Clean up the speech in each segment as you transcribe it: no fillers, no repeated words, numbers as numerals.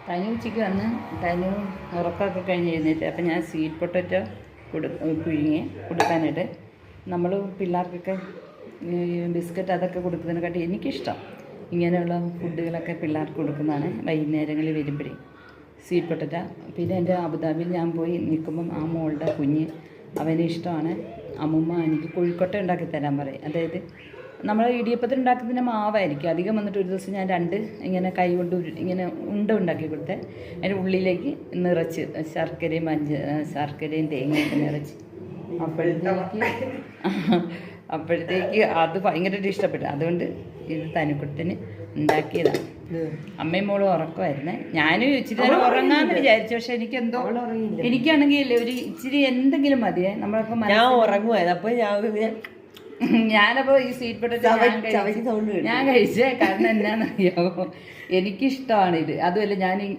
തനു ഉച്ചയ്ക്ക് വന്ന് തനു ഉറക്കമൊക്കെ കഴിഞ്ഞ് എഴുന്നേറ്റ്. അപ്പം ഞാൻ സ്വീറ്റ് പൊട്ടറ്റോ പുഴുങ്ങി കൊടുക്കാനായിട്ട്. നമ്മൾ പിള്ളേർക്കൊക്കെ ബിസ്ക്കറ്റ് അതൊക്കെ കൊടുക്കുന്നതിനെക്കാട്ടി എനിക്കിഷ്ടം ഇങ്ങനെയുള്ള ഫുഡുകളൊക്കെ പിള്ളേർക്ക് കൊടുക്കുന്നതാണ് വൈകുന്നേരങ്ങളിൽ വരുമ്പോഴേ. Sweet potato. പിന്നെ എൻ്റെ അബുദാബിയിൽ ഞാൻ പോയി നിൽക്കുമ്പം ആ മോളുടെ കുഞ്ഞ് അവന് ഇഷ്ടമാണ്. അമ്മുമ്മ എനിക്ക് കോഴിക്കോട്ട ഉണ്ടാക്കി തരാൻ പറയും. അതായത് നമ്മൾ ഇടിയപ്പത്തിന് ഉണ്ടാക്കുന്നതിന് മാവായിരിക്കും. അധികം വന്നിട്ട് ഒരു ദിവസം ഞാൻ 2 ഇങ്ങനെ കൈ കൊണ്ട് ഇങ്ങനെ ഉണ്ടാക്കി കൊടുത്തേ. അതിൻ്റെ ഉള്ളിലേക്ക് നിറച്ച് ശർക്കരയും തേങ്ങയൊക്കെ നിറച്ച് അപ്പോഴത്തേക്ക് അത് ഭയങ്കരമായിട്ട് ഇഷ്ടപ്പെട്ടു. അതുകൊണ്ട് ഇത് തനുക്കുട്ടന് ഉണ്ടാക്കിയതാണ്. അമ്മയും മോളും ഉറക്കമായിരുന്നേ. ഞാനും ഇച്ചിരി നേരം ഉറങ്ങാമെന്ന് വിചാരിച്ചു. പക്ഷെ എനിക്കാണെങ്കിൽ ഒരു ഇച്ചിരി എന്തെങ്കിലും മതിയേ. നമ്മളപ്പോൾ ഞാൻ ഉറങ്ങുമായിരുന്നു. അപ്പോൾ ഞാനപ്പോൾ ഈ സ്വീറ്റ് പൊട്ടറ്റോ ഞാൻ കഴിച്ചേ. കാരണം എന്നാണെന്നറിയാമോ, എനിക്കിഷ്ടമാണിത്. അതുമല്ല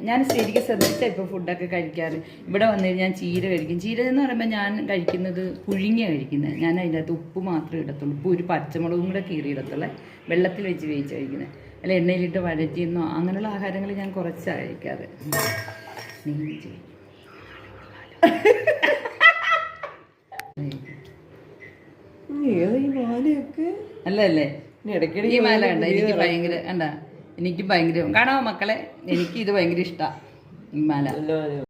ഞാൻ ശരിക്കും ശ്രദ്ധിച്ചാൽ ഇപ്പോൾ ഫുഡൊക്കെ കഴിക്കാറ്. ഇവിടെ വന്നു കഴിഞ്ഞാൽ ചീര കഴിക്കും. ചീര എന്ന് പറയുമ്പോൾ ഞാൻ കഴിക്കുന്നത് പുഴുങ്ങിയാണ് കഴിക്കുന്നത്. ഞാൻ അതിൻ്റെ അകത്ത് ഉപ്പ് മാത്രമേ ഇടത്തുള്ളൂ. ഉപ്പ് ഒരു പച്ചമുളകും കൂടെ കീറിയിടത്തുള്ളൂ. വെള്ളത്തിൽ വെച്ച് വേവിച്ച് കഴിക്കുന്നത്. അല്ല എണ്ണയിലിട്ട് വഴറ്റിയെന്നോ അങ്ങനെയുള്ള ആഹാരങ്ങൾ ഞാൻ കുറച്ചാണ് കഴിക്കാറ്. അല്ലല്ലേ ഈ മാല കണ്ട എനിക്ക് ഭയങ്കര കണ്ട എനിക്ക് ഭയങ്കര കാണാമോ മക്കളെ, എനിക്ക് ഇത് ഭയങ്കര ഇഷ്ടമാണ് ഈ മാല.